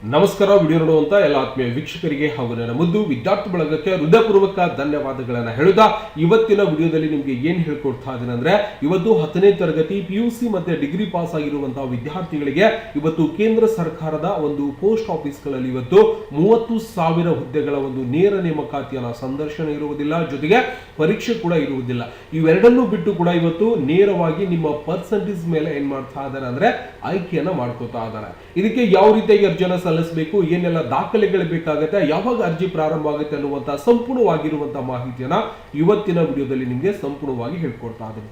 ನಮಸ್ಕಾರ. ವಿಡಿಯೋ ನೋಡುವಂತ ಎಲ್ಲ ಆತ್ಮೀಯ ವೀಕ್ಷಕರಿಗೆ ಹಾಗೂ ನನ್ನ ಮುದ್ದು ವಿದ್ಯಾರ್ಥಿ ಬಳಗಕ್ಕೆ ಹೃದಯಪೂರ್ವಕ ಧನ್ಯವಾದಗಳನ್ನ ಹೇಳುತ್ತಾ ಇವತ್ತಿನ ವಿಡಿಯೋದಲ್ಲಿ ನಿಮಗೆ ಏನ್ ಹೇಳ್ಕೊಡ್ತಾ ಇದ್ದೇನೆ ಅಂದ್ರೆ, ಇವತ್ತು 10ನೇ ತರಗತಿ PUC ಮತ್ತೆ ಡಿಗ್ರಿ ಪಾಸ್ ಆಗಿರುವಂತಹ ವಿದ್ಯಾರ್ಥಿಗಳಿಗೆ ಇವತ್ತು ಕೇಂದ್ರ ಸರ್ಕಾರದ ಒಂದು ಪೋಸ್ಟ್ ಆಫೀಸ್ಗಳಲ್ಲಿ ಇವತ್ತು 30,000 ಹುದ್ದೆಗಳ ಒಂದು ನೇರ ನೇಮಕಾತಿಯನ್ನ ಸಂದರ್ಶನ ಇರುವುದಿಲ್ಲ, ಜೊತೆಗೆ ಪರೀಕ್ಷೆ ಕೂಡ ಇರುವುದಿಲ್ಲ. ಇವೆರಡನ್ನೂ ಬಿಟ್ಟು ಕೂಡ ಇವತ್ತು ನೇರವಾಗಿ ನಿಮ್ಮ ಪರ್ಸೆಂಟೇಜ್ ಮೇಲೆ ಏನ್ ಮಾಡ್ತಾ ಇದ್ದಾರೆ ಅಂದ್ರೆ ಆಯ್ಕೆಯನ್ನ ಮಾಡ್ಕೋತಾ ಇದ್ದಾರೆ. ಇದಕ್ಕೆ ಯಾವ ರೀತಿಯಾಗಿ ಅರ್ಜಿಯನ್ನ ಸಲ್ಲಿಸಬೇಕು, ಏನೆಲ್ಲ ದಾಖಲೆಗಳು ಬೇಕಾಗುತ್ತೆ, ಯಾವಾಗ ಅರ್ಜಿ ಪ್ರಾರಂಭ ಆಗುತ್ತೆ ಅನ್ನುವಂತಹ ಸಂಪೂರ್ಣವಾಗಿರುವಂತಹ ಮಾಹಿತಿಯನ್ನ ಇವತ್ತಿನ ವಿಡಿಯೋದಲ್ಲಿ ನಿಮಗೆ ಸಂಪೂರ್ಣವಾಗಿ ಹೇಳ್ಕೊಡ್ತಾ ಇದ್ದೀನಿ.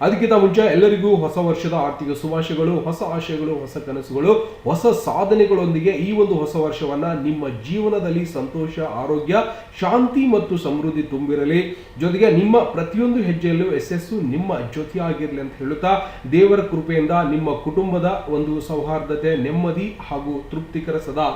ಅದಕ್ಕಿಂತ ಮುಂಚೆ ಎಲ್ಲರಿಗೂ ಹೊಸ ವರ್ಷದ ಆರ್ಥಿಕ ಶುಭಾಶಯಗಳು, ಹೊಸ ಆಶಯಗಳು, ಹೊಸ ಕನಸುಗಳು, ಹೊಸ ಸಾಧನೆಗಳೊಂದಿಗೆ ಈ ಒಂದು ಹೊಸ ವರ್ಷವನ್ನ ನಿಮ್ಮ ಜೀವನದಲ್ಲಿ ಸಂತೋಷ, ಆರೋಗ್ಯ, ಶಾಂತಿ ಮತ್ತು ಸಮೃದ್ಧಿ ತುಂಬಿರಲಿ. ಜೊತೆಗೆ ನಿಮ್ಮ ಪ್ರತಿಯೊಂದು ಹೆಜ್ಜೆಯಲ್ಲೂ ಯಶಸ್ಸು ನಿಮ್ಮ ಜೊತೆಯಾಗಿರಲಿ ಅಂತ ಹೇಳುತ್ತಾ, ದೇವರ ಕೃಪೆಯಿಂದ ನಿಮ್ಮ ಕುಟುಂಬದ ಒಂದು ಸೌಹಾರ್ದತೆ, ನೆಮ್ಮದಿ ಹಾಗೂ ತೃಪ್ತಿಕರ ಸದಾ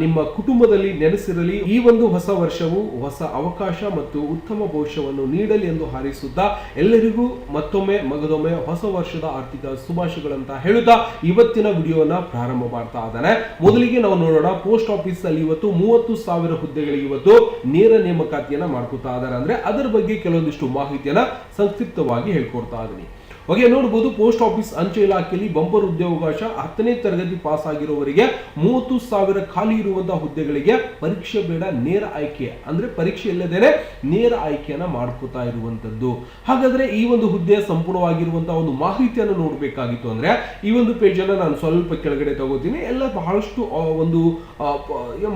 ನಿಮ್ಮ ಕುಟುಂಬದಲ್ಲಿ ನೆಲೆಸಿರಲಿ. ಈ ಒಂದು ಹೊಸ ವರ್ಷವು ಹೊಸ ಅವಕಾಶ ಮತ್ತು ಉತ್ತಮ ಭವಿಷ್ಯವನ್ನು ನೀಡಲಿ ಎಂದು ಹಾರೈಸುತ್ತಾ ಎಲ್ಲರಿಗೂ ಮತ್ತೊಮ್ಮೆ ಮಗದೊಮ್ಮೆ ಹೊಸ ವರ್ಷದ ಆರ್ಥಿಕ ಶುಭಾಶಯಗಳಂತ ಹೇಳುತ್ತಾ ಇವತ್ತಿನ ವಿಡಿಯೋನ ಪ್ರಾರಂಭ ಮಾಡ್ತಾ ಇದ್ದಾನೆ. ಮೊದಲಿಗೆ ನಾವು ನೋಡೋಣ, ಪೋಸ್ಟ್ ಆಫೀಸ್ ಅಲ್ಲಿ ಇವತ್ತು 30,000 ಹುದ್ದೆಗಳಿಗೆ ಇವತ್ತು ನೇರ ನೇಮಕಾತಿಯನ್ನ ಮಾಡ್ಕೊತಾ ಇದ್ದಾರೆ. ಅಂದ್ರೆ ಅದರ ಬಗ್ಗೆ ಕೆಲವೊಂದಿಷ್ಟು ಮಾಹಿತಿಯನ್ನ ಸಂಕ್ಷಿಪ್ತವಾಗಿ ಹೇಳ್ಕೊಡ್ತಾ ಇದ್ದೀನಿ. ಓಕೆ, ನೋಡಬಹುದು, ಪೋಸ್ಟ್ ಆಫೀಸ್ ಅಂಚೆ ಇಲಾಖೆಯಲ್ಲಿ ಬಂಪರ್ ಉದ್ಯೋಗಾವಕಾಶ. 10ನೇ ತರಗತಿ ಪಾಸ್ ಆಗಿರುವವರಿಗೆ 30,000 ಖಾಲಿ ಇರುವಂತಹ ಹುದ್ದೆಗಳಿಗೆ ಪರೀಕ್ಷೆ ಬೇಡ, ನೇರ ಆಯ್ಕೆ ಅಂದ್ರೆ ಪರೀಕ್ಷೆ ಇಲ್ಲದೇನೆ ನೇರ ಆಯ್ಕೆಯನ್ನ ಮಾಡ್ಕೋತಾ ಇರುವಂತದ್ದು. ಹಾಗಾದ್ರೆ ಈ ಒಂದು ಹುದ್ದೆಯ ಸಂಪೂರ್ಣವಾಗಿರುವಂತಹ ಒಂದು ಮಾಹಿತಿಯನ್ನು ನೋಡಬೇಕಾಗಿತ್ತು ಅಂದ್ರೆ ಈ ಒಂದು ಪೇಜ್ ಅನ್ನ ನಾನು ಸ್ವಲ್ಪ ಕೆಳಗಡೆ ತಗೋತೀನಿ. ಎಲ್ಲ ಬಹಳಷ್ಟು ಒಂದು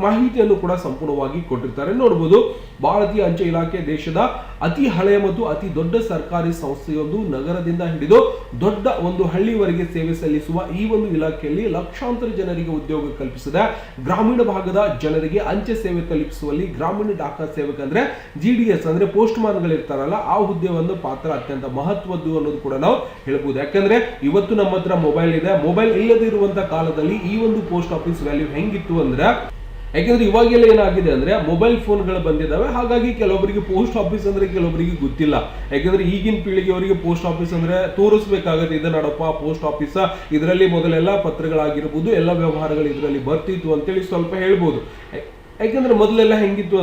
ಮಾಹಿತಿಯನ್ನು ಕೂಡ ಸಂಪೂರ್ಣವಾಗಿ ಕೊಟ್ಟಿರ್ತಾರೆ. ನೋಡಬಹುದು, ಭಾರತೀಯ ಅಂಚೆ ಇಲಾಖೆ ದೇಶದ ಅತಿ ಹಳೆಯ ಮತ್ತು ಅತಿ ದೊಡ್ಡ ಸರ್ಕಾರಿ ಸಂಸ್ಥೆಯೊಂದು. ನಗರದಿಂದ ಹಿಡಿದು ದೊಡ್ಡ ಒಂದು ಹಳ್ಳಿವರೆಗೆ ಸೇವೆ ಸಲ್ಲಿಸುವ ಈ ಒಂದು ಇಲಾಖೆಯಲ್ಲಿ ಲಕ್ಷಾಂತರ ಜನರಿಗೆ ಉದ್ಯೋಗ ಕಲ್ಪಿಸಿದೆ. ಗ್ರಾಮೀಣ ಭಾಗದ ಜನರಿಗೆ ಅಂಚೆ ಸೇವೆ ತಲುಪಿಸುವಲ್ಲಿ ಗ್ರಾಮೀಣ ಡಾಕಾ ಸೇವಕ ಅಂದ್ರೆ GDS ಅಂದ್ರೆ ಪೋಸ್ಟ್ ಮ್ಯಾನ್ ಗಳಿರ್ತಾರಲ್ಲ, ಆ ಹುದ್ದೆ ಒಂದು ಪಾತ್ರ ಅತ್ಯಂತ ಮಹತ್ವದ್ದು ಅನ್ನೋದು ಕೂಡ ನಾವು ಹೇಳ್ಬೋದು. ಯಾಕಂದ್ರೆ ಇವತ್ತು ನಮ್ಮ ಹತ್ರ ಮೊಬೈಲ್ ಇದೆ. ಮೊಬೈಲ್ ಇಲ್ಲದೆ ಇರುವಂತಹ ಕಾಲದಲ್ಲಿ ಈ ಒಂದು ಪೋಸ್ಟ್ ಆಫೀಸ್ ವ್ಯಾಲ್ಯೂ ಹೆಂಗಿತ್ತು ಅಂದ್ರೆ, ಯಾಕಂದ್ರೆ ಇವಾಗೆಲ್ಲ ಏನಾಗಿದೆ ಅಂದ್ರೆ ಮೊಬೈಲ್ ಫೋನ್ಗಳು ಬಂದಿದ್ದಾವೆ. ಹಾಗಾಗಿ ಕೆಲವೊಬ್ಬರಿಗೆ ಪೋಸ್ಟ್ ಆಫೀಸ್ ಅಂದ್ರೆ ಕೆಲವೊಬ್ಬರಿಗೆ ಗೊತ್ತಿಲ್ಲ. ಯಾಕಂದ್ರೆ ಈಗಿನ ಪೀಳಿಗೆಯವರಿಗೆ ಪೋಸ್ಟ್ ಆಫೀಸ್ ಅಂದ್ರೆ ತೋರಿಸ್ಬೇಕಾಗತ್ತೆ, ಇದು ನೋಡಪ್ಪ ಪೋಸ್ಟ್ ಆಫೀಸ್, ಇದರಲ್ಲಿ ಮೊದಲೆಲ್ಲ ಪತ್ರಗಳಾಗಿರ್ಬೋದು, ಎಲ್ಲ ವ್ಯವಹಾರಗಳು ಇದರಲ್ಲಿ ಬರ್ತಿತ್ತು ಅಂತೇಳಿ ಸ್ವಲ್ಪ ಹೇಳ್ಬೋದು. ಯಾಕಂದ್ರೆ ಮೊದಲೆಲ್ಲ ಹೆಂಗಿತ್ತು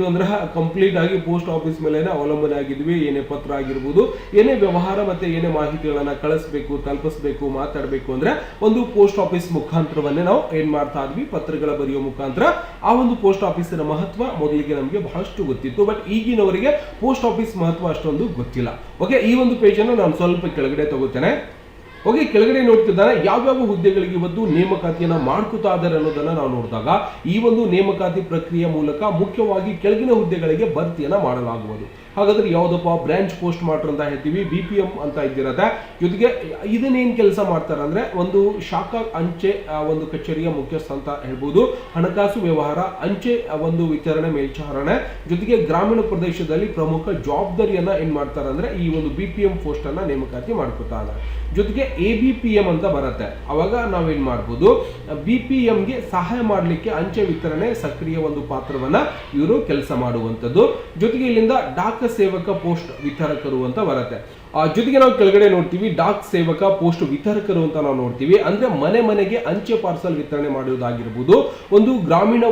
ಅಂದ್ರೆ ಕಂಪ್ಲೀಟ್ ಆಗಿ ಪೋಸ್ಟ್ ಆಫೀಸ್ ಮೇಲೆ ಅವಲಂಬನೆ ಆಗಿದ್ವಿ. ಏನೇ ಪತ್ರ ಆಗಿರ್ಬೋದು, ಏನೇ ವ್ಯವಹಾರ ಮತ್ತೆ ಏನೇ ಮಾಹಿತಿಗಳನ್ನ ಕಳಿಸ್ಬೇಕು, ತಲುಪಿಸ್ಬೇಕು, ಮಾತಾಡಬೇಕು ಅಂದ್ರೆ ಒಂದು ಪೋಸ್ಟ್ ಆಫೀಸ್ ಮುಖಾಂತರವನ್ನೇ ನಾವು ಏನ್ ಮಾಡ್ತಾ ಇದ್ವಿ, ಪತ್ರಗಳ ಬರೆಯೋ ಮುಖಾಂತರ. ಆ ಒಂದು ಪೋಸ್ಟ್ ಆಫೀಸಿನ ಮಹತ್ವ ಮೊದಲಿಗೆ ನಮಗೆ ಬಹಳಷ್ಟು ಗೊತ್ತಿತ್ತು. ಬಟ್ ಈಗಿನವರಿಗೆ ಪೋಸ್ಟ್ ಆಫೀಸ್ ಮಹತ್ವ ಅಷ್ಟೊಂದು ಗೊತ್ತಿಲ್ಲ. ಓಕೆ, ಈ ಒಂದು ಪೇಜ್ ಅನ್ನು ನಾನು ಸ್ವಲ್ಪ ಕೆಳಗಡೆ ತಗೋತೇನೆ. ಓಕೆ, ಕೆಳಗಡೆ ನೋಡ್ತಿದ್ದಾರೆ ಯಾವ್ಯಾವ ಹುದ್ದೆಗಳಿಗೆ ಇವತ್ತು ನೇಮಕಾತಿಯನ್ನ ಮಾಡ್ಕೊತಾ ಇದ್ದಾರೆ ಅನ್ನೋದನ್ನ ನಾವು ನೋಡಿದಾಗ, ಈ ಒಂದು ನೇಮಕಾತಿ ಪ್ರಕ್ರಿಯೆ ಮೂಲಕ ಮುಖ್ಯವಾಗಿ ಕೆಳಗಿನ ಹುದ್ದೆಗಳಿಗೆ ಭರ್ತಿಯನ್ನ ಮಾಡಲಾಗುವುದು. ಹಾಗಾದ್ರೆ ಯಾವ್ದಪ್ಪ, ಬ್ರಾಂಚ್ ಪೋಸ್ಟ್ ಮಾಸ್ಟರ್ ಅಂತ ಹೇಳ್ತೀವಿ, BPM ಅಂತ ಇದ್ದಿರತ್ತೆ. ಜೊತೆಗೆ ಇದನ್ನೇನ್ ಕೆಲಸ ಮಾಡ್ತಾರೆ ಅಂದ್ರೆ ಒಂದು ಶಾಖಾ ಅಂಚೆ ಒಂದು ಕಚೇರಿಯ ಮುಖ್ಯಸ್ಥ ಅಂತ ಹೇಳ್ಬೋದು. ಹಣಕಾಸು ವ್ಯವಹಾರ, ಅಂಚೆ ಒಂದು ವಿತರಣೆ ಮೇಲ್ಚಾರಣೆ, ಜೊತೆಗೆ ಗ್ರಾಮೀಣ ಪ್ರದೇಶದಲ್ಲಿ ಪ್ರಮುಖ ಜವಾಬ್ದಾರಿಯನ್ನ ಏನ್ ಮಾಡ್ತಾರೆ ಅಂದ್ರೆ ಈ ಒಂದು BPM ಪೋಸ್ಟ್ ಅನ್ನ ನೇಮಕಾತಿ ಮಾಡ್ಕೊತಾ ಇದ್ದಾರೆ. ಜೊತೆಗೆ ABPM ಅಂತ ಬರುತ್ತೆ. ಅವಾಗ ನಾವೇನ್ ಮಾಡ್ಬೋದು, BPM ಗೆ ಸಹಾಯ ಮಾಡ್ಲಿಕ್ಕೆ ಅಂಚೆ ವಿತರಣೆ ಸಕ್ರಿಯ ಒಂದು ಪಾತ್ರವನ್ನ ಇವರು ಕೆಲಸ ಮಾಡುವಂತದ್ದು. ಜೊತೆಗೆ ಇಲ್ಲಿಂದ ಡಾಕ್ ಸೇವಕ ಪೋಸ್ಟ್ ವಿತರಕರು ಅಂತ ಬರುತ್ತೆ. ಜೊತೆಗೆ ನಾವು ಕೆಳಗಡೆ ನೋಡ್ತೀವಿ ಡಾಕ್ ಸೇವಕ ಪೋಸ್ಟ್ ವಿತರಕರು ಅಂತ ನಾವು ನೋಡ್ತೀವಿ. ಅಂದ್ರೆ ಮನೆ ಮನೆಗೆ ಅಂಚೆ ಪಾರ್ಸಲ್ ವಿತರಣೆ ಮಾಡುವುದಾಗಿರ್ಬೋದು, ಒಂದು ಗ್ರಾಮೀಣ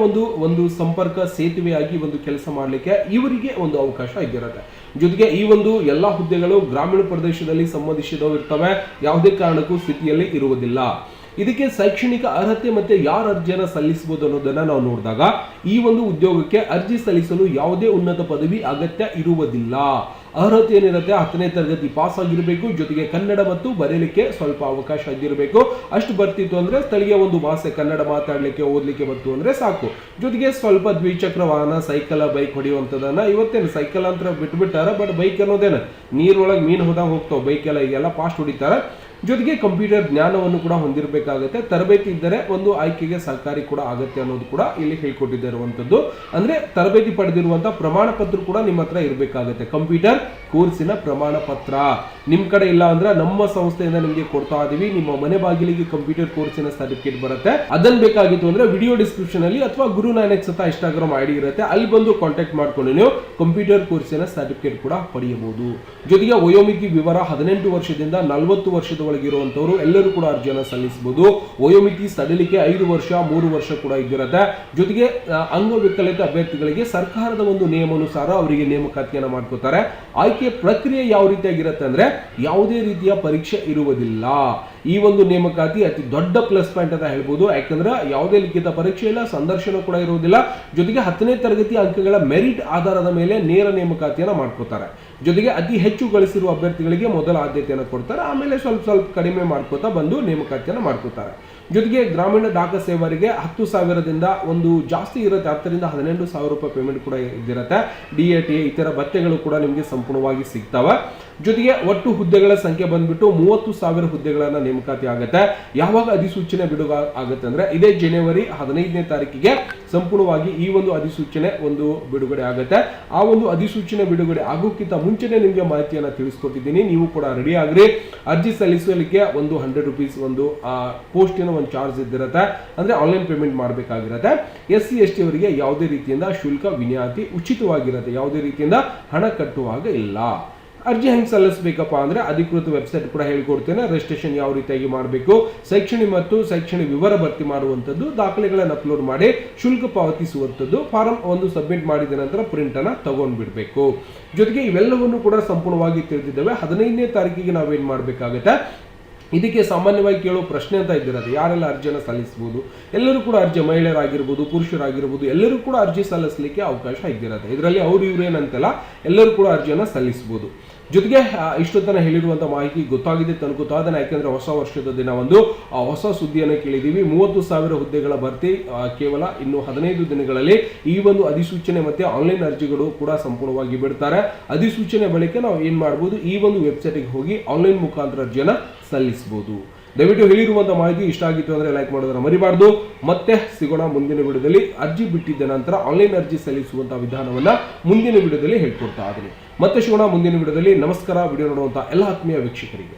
ಒಂದು ಸಂಪರ್ಕ ಸೇತುವೆಯಾಗಿ ಒಂದು ಕೆಲಸ ಮಾಡಲಿಕ್ಕೆ ಇವರಿಗೆ ಒಂದು ಅವಕಾಶ ಇದ್ದಿರುತ್ತೆ. ಜೊತೆಗೆ ಈ ಒಂದು ಎಲ್ಲಾ ಹುದ್ದೆಗಳು ಗ್ರಾಮೀಣ ಪ್ರದೇಶದಲ್ಲಿ ಸಂಬಂಧಿಸಿದವು ಇರ್ತವೆ, ಯಾವುದೇ ಕಾರಣಕ್ಕೂ ಸ್ಥಿತಿಯಲ್ಲಿ ಇರುವುದಿಲ್ಲ. ಇದಕ್ಕೆ ಶೈಕ್ಷಣಿಕ ಅರ್ಹತೆ ಮತ್ತೆ ಯಾರು ಅರ್ಜಿಯನ್ನು ಸಲ್ಲಿಸಬಹುದು ಅನ್ನೋದನ್ನ ನಾವು ನೋಡಿದಾಗ, ಈ ಒಂದು ಉದ್ಯೋಗಕ್ಕೆ ಅರ್ಜಿ ಸಲ್ಲಿಸಲು ಯಾವುದೇ ಉನ್ನತ ಪದವಿ ಅಗತ್ಯ ಇರುವುದಿಲ್ಲ. ಅರ್ಹತೆ ಏನಿರುತ್ತೆ, 10ನೇ ತರಗತಿ ಪಾಸ್ ಆಗಿರಬೇಕು. ಜೊತೆಗೆ ಕನ್ನಡ ಮತ್ತು ಬರೀಲಿಕ್ಕೆ ಸ್ವಲ್ಪ ಅವಕಾಶ ಆಗಿರಬೇಕು. ಅಷ್ಟು ಬರ್ತಿತ್ತು ಅಂದ್ರೆ ಸ್ಥಳೀಯ ಒಂದು ಭಾಷೆ ಕನ್ನಡ ಮಾತಾಡ್ಲಿಕ್ಕೆ, ಓದ್ಲಿಕ್ಕೆ ಬರ್ತು ಅಂದ್ರೆ ಸಾಕು. ಜೊತೆಗೆ ಸ್ವಲ್ಪ ದ್ವಿಚಕ್ರ ವಾಹನ, ಸೈಕಲ್, ಬೈಕ್ ಹೊಡೆಯುವಂಥದ್ದನ್ನ, ಇವತ್ತೇನು ಸೈಕಲ್ ಅಂತ ಬಿಟ್ಬಿಟ್ಟಾರ, ಬಟ್ ಬೈಕ್ ಅನ್ನೋದೇನು ನೀರೊಳಗೆ ಮೀನು ಹೋದಾಗ ಹೋಗ್ತಾವ, ಬೈಕ್ ಎಲ್ಲ ಈಗೆಲ್ಲ ಫಾಸ್ಟ್ ಹೊಡಿತಾರ. ಜೊತೆಗೆ ಕಂಪ್ಯೂಟರ್ ಜ್ಞಾನವನ್ನು ಕೂಡ ಹೊಂದಿರಬೇಕಾಗುತ್ತೆ. ತರಬೇತಿ ಇದ್ದರೆ ಒಂದು ಆಯ್ಕೆಗೆ ಸಹಕಾರಿ ಕೂಡ ಆಗುತ್ತೆ ಅನ್ನೋದು ಕೂಡ ಇಲ್ಲಿ ಹೇಳ್ಕೊಟ್ಟಿರುವಂತದ್ದು. ಅಂದ್ರೆ ತರಬೇತಿ ಪಡೆದಿರುವಂತಹ ಪ್ರಮಾಣ ಪತ್ರ ಕೂಡ ನಿಮ್ಮ ಹತ್ರ ಇರಬೇಕಾಗುತ್ತೆ, ಕಂಪ್ಯೂಟರ್ ಕೋರ್ಸಿನ ಪ್ರಮಾಣ ಪತ್ರ. ನಿಮ್ ಕಡೆ ಇಲ್ಲ ಅಂದ್ರೆ ನಮ್ಮ ಸಂಸ್ಥೆಯಿಂದ ನಿಮಗೆ ಕೊಡ್ತಾ ಇದೀವಿ. ನಿಮ್ಮ ಮನೆ ಬಾಗಿಲಿಗೆ ಕಂಪ್ಯೂಟರ್ ಕೋರ್ಸಿನ ಸರ್ಟಿಫಿಕೇಟ್ ಬರುತ್ತೆ. ಅದನ್ನ ಬೇಕಾಗಿತ್ತು ಅಂದ್ರೆ ವಿಡಿಯೋ ಡಿಸ್ಕ್ರಿಪ್ಷನ್ ಅಲ್ಲಿ ಅಥವಾ ಗುರು ನಾನೆಕ್ಸ್ ಅಂತ ಇನ್ಸ್ಟಾಗ್ರಾಮ್ ಐಡಿ ಇರುತ್ತೆ, ಅಲ್ಲಿ ಬಂದು ಕಾಂಟ್ಯಾಕ್ಟ್ ಮಾಡ್ಕೊಂಡು ನೀವು ಕಂಪ್ಯೂಟರ್ ಕೋರ್ಸಿನ ಸರ್ಟಿಫಿಕೇಟ್ ಕೂಡ ಪಡೆಯಬಹುದು. ಜೊತೆಗೆ ವಯೋಮಿತಿ ವಿವರ 18 ವರ್ಷದಿಂದ 40 ವರ್ಷದ ಒಳಗಿರುವಂತವರು ಎಲ್ಲರೂ ಕೂಡ ಅರ್ಜಿಯನ್ನು ಸಲ್ಲಿಸಬಹುದು. ವಯೋಮಿತಿ ಸಡಿಲಿಕೆ 5 ವರ್ಷ 3 ವರ್ಷ ಕೂಡ ಇದ್ದಿರುತ್ತೆ. ಜೊತೆಗೆ ಅಂಗವಿಕಲಿತ ಅಭ್ಯರ್ಥಿಗಳಿಗೆ ಸರ್ಕಾರದ ಒಂದು ನಿಯಮಾನುಸಾರ ಅವರಿಗೆ ನೇಮಕಾತಿಯನ್ನು ಮಾಡ್ಕೋತಾರೆ. ಆಯ್ಕೆ ಪ್ರಕ್ರಿಯೆ ಯಾವ ರೀತಿಯಾಗಿರುತ್ತೆ ಅಂದ್ರೆ ಯಾವುದೇ ರೀತಿಯ ಪರೀಕ್ಷೆ ಇರುವುದಿಲ್ಲ. ಈ ಒಂದು ನೇಮಕಾತಿ ಅತಿ ದೊಡ್ಡ ಪ್ಲಸ್ ಪಾಯಿಂಟ್ ಅಂತ ಹೇಳ್ಬೋದು. ಯಾಕಂದ್ರೆ ಯಾವುದೇ ಲಿಖಿತ ಪರೀಕ್ಷೆ ಇಲ್ಲ, ಸಂದರ್ಶನ ಕೂಡ ಇರುವುದಿಲ್ಲ. ಜೊತೆಗೆ 10ನೇ ತರಗತಿ ಅಂಕಗಳ ಮೆರಿಟ್ ಆಧಾರದ ಮೇಲೆ ನೇರ ನೇಮಕಾತಿಯನ್ನು ಮಾಡ್ಕೋತಾರೆ. ಜೊತೆಗೆ ಅತಿ ಹೆಚ್ಚು ಗಳಿಸಿರುವ ಅಭ್ಯರ್ಥಿಗಳಿಗೆ ಮೊದಲ ಆದ್ಯತೆಯನ್ನು ಕೊಡ್ತಾರೆ, ಆಮೇಲೆ ಸ್ವಲ್ಪ ಕಡಿಮೆ ಮಾಡ್ಕೋತಾ ಬಂದು ನೇಮಕಾತಿಯನ್ನು ಮಾಡ್ಕೋತಾರೆ. ಜೊತೆಗೆ ಗ್ರಾಮೀಣ ಡಾಕ ಸೇವರಿಗೆ 10,000ದಿಂದ ಒಂದು ಜಾಸ್ತಿ ಇರುತ್ತೆ, 10ರಿಂದ 18,000 ರೂಪಾಯಿ ಪೇಮೆಂಟ್ ಕೂಡ ಇದಿರುತ್ತೆ. DAT ಇತರ ಭತ್ಯೆಗಳು ಕೂಡ ನಿಮಗೆ ಸಂಪೂರ್ಣವಾಗಿ ಸಿಗ್ತವೆ. ಜೊತೆಗೆ ಒಟ್ಟು ಹುದ್ದೆಗಳ ಸಂಖ್ಯೆ ಬಂದ್ಬಿಟ್ಟು 30,000 ಹುದ್ದೆಗಳನ್ನ ನೇಮಕಾತಿ ಆಗುತ್ತೆ. ಯಾವಾಗ ಅಧಿಸೂಚನೆ ಬಿಡುಗ ಆಗುತ್ತೆ ಅಂದ್ರೆ ಇದೇ ಜನವರಿ 15ನೇ ತಾರೀಕಿಗೆ ಸಂಪೂರ್ಣವಾಗಿ ಈ ಒಂದು ಅಧಿಸೂಚನೆ ಒಂದು ಬಿಡುಗಡೆ ಆಗುತ್ತೆ. ಆ ಒಂದು ಅಧಿಸೂಚನೆ ಬಿಡುಗಡೆ ಆಗೋಕ್ಕಿಂತ ಮುಂಚೆನೆ ನಿಮಗೆ ಮಾಹಿತಿಯನ್ನು ತಿಳಿಸ್ಕೊಟ್ಟಿದ್ದೀನಿ. ನೀವು ಕೂಡ ರೆಡಿ ಆಗ್ರಿ. ಅರ್ಜಿ ಸಲ್ಲಿಸಲಿಕ್ಕೆ ಒಂದು 100 ರೂಪೀಸ್ ಒಂದು ಪೋಸ್ಟಿನ ಒಂದು ಚಾರ್ಜ್ ಇದ್ದಿರುತ್ತೆ, ಅಂದ್ರೆ ಆನ್ಲೈನ್ ಪೇಮೆಂಟ್ ಮಾಡಬೇಕಾಗಿರುತ್ತೆ. SC ST ಅವರಿಗೆ ಯಾವುದೇ ರೀತಿಯಿಂದ ಶುಲ್ಕ ವಿನಾಯಿತಿ ಉಚಿತವಾಗಿರುತ್ತೆ, ಯಾವುದೇ ರೀತಿಯಿಂದ ಹಣ ಕಟ್ಟುವಾಗ ಇಲ್ಲ. ಅರ್ಜಿ ಹೆಂಗೆ ಸಲ್ಲಿಸಬೇಕಪ್ಪ ಅಂದ್ರೆ ಅಧಿಕೃತ ವೆಬ್ಸೈಟ್ ಕೂಡ ಹೇಳ್ಕೊಡ್ತೇನೆ. ರಿಜಿಸ್ಟ್ರೇಷನ್ ಯಾವ ರೀತಿಯಾಗಿ ಮಾಡಬೇಕು, ಶೈಕ್ಷಣಿಕ ಮತ್ತು ಶೈಕ್ಷಣಿಕ ವಿವರ ಭರ್ತಿ ಮಾಡುವಂಥದ್ದು, ದಾಖಲೆಗಳನ್ನು ಅಪ್ಲೋಡ್ ಮಾಡಿ ಶುಲ್ಕ ಪಾವತಿಸುವಂಥದ್ದು, ಫಾರಂ ಒಂದು ಸಬ್ಮಿಟ್ ಮಾಡಿದ ನಂತರ ಪ್ರಿಂಟ್ ಅನ್ನ ತಗೊಂಡ್ಬಿಡ್ಬೇಕು. ಜೊತೆಗೆ ಇವೆಲ್ಲವನ್ನು ಕೂಡ ಸಂಪೂರ್ಣವಾಗಿ ತಿಳಿದಿದ್ದೇವೆ. 15ನೇ ತಾರೀಕಿಗೆ ನಾವೇನ್ ಮಾಡಬೇಕಾಗುತ್ತೆ, ಇದಕ್ಕೆ ಸಾಮಾನ್ಯವಾಗಿ ಕೇಳೋ ಪ್ರಶ್ನೆ ಅಂತ ಇದ್ದಿರೋದು, ಯಾರೆಲ್ಲ ಅರ್ಜಿಯನ್ನು ಸಲ್ಲಿಸಬಹುದು? ಎಲ್ಲರೂ ಕೂಡ ಅರ್ಜಿ, ಮಹಿಳೆಯರಾಗಿರ್ಬೋದು ಪುರುಷರಾಗಿರ್ಬೋದು ಎಲ್ಲರೂ ಕೂಡ ಅರ್ಜಿ ಸಲ್ಲಿಸಲಿಕ್ಕೆ ಅವಕಾಶ ಇದ್ದಿರುತ್ತೆ. ಇದರಲ್ಲಿ ಅವ್ರು ಇವ್ರೇನಂತೆಲ್ಲ ಎಲ್ಲರೂ ಕೂಡ ಅರ್ಜಿಯನ್ನು ಸಲ್ಲಿಸಬಹುದು. ಜೊತೆಗೆ ಇಷ್ಟೊತ್ತನ ಹೇಳಿರುವಂಥ ಮಾಹಿತಿ ಗೊತ್ತಾಗಿದೆ ತನಗುತ್ತಾ ಅದನ್ನ, ಯಾಕೆಂದ್ರೆ ಹೊಸ ವರ್ಷದ ದಿನ ಒಂದು ಹೊಸ ಸುದ್ದಿಯನ್ನು ಕೇಳಿದ್ದೀವಿ. 30,000 ಹುದ್ದೆಗಳ ಭರ್ತಿ ಕೇವಲ ಇನ್ನು 15 ದಿನಗಳಲ್ಲಿ ಈ ಒಂದು ಅಧಿಸೂಚನೆ ಮತ್ತೆ ಆನ್ಲೈನ್ ಅರ್ಜಿಗಳು ಕೂಡ ಸಂಪೂರ್ಣವಾಗಿ ಬಿಡ್ತಾರೆ. ಅಧಿಸೂಚನೆ ಬಳಿಕ ನಾವು ಏನ್ ಮಾಡಬಹುದು, ಈ ಒಂದು ವೆಬ್ಸೈಟ್ಗೆ ಹೋಗಿ ಆನ್ಲೈನ್ ಮುಖಾಂತರ ಅರ್ಜಿಯನ್ನು ಸಲ್ಲಿಸಬಹುದು. ದಯವಿಟ್ಟು ಹೇಳಿರುವಂತಹ ಮಾಹಿತಿ ಇಷ್ಟ ಆಗಿತ್ತು ಅಂದ್ರೆ ಲೈಕ್ ಮಾಡೋದನ್ನ ಮರಿಬಾರ್ದು. ಮತ್ತೆ ಸಿಗೋಣ ಮುಂದಿನ ವಿಡಿಯೋದಲ್ಲಿ. ಅರ್ಜಿ ಬಿಟ್ಟಿದ್ದ ನಂತರ ಆನ್ಲೈನ್ ಅರ್ಜಿ ಸಲ್ಲಿಸುವಂತಹ ವಿಧಾನವನ್ನ ಮುಂದಿನ ವಿಡಿಯೋದಲ್ಲಿ ಹೇಳ್ಕೊಡ್ತಾ ಇದ್ದೀನಿ. ಮತ್ತೆ ಸಿಗೋಣ ಮುಂದಿನ ವಿಡಿಯೋದಲ್ಲಿ. ನಮಸ್ಕಾರ. ವಿಡಿಯೋ ನೋಡುವಂತಹ ಎಲ್ಲ ಆತ್ಮೀಯ ವೀಕ್ಷಕರಿಗೆ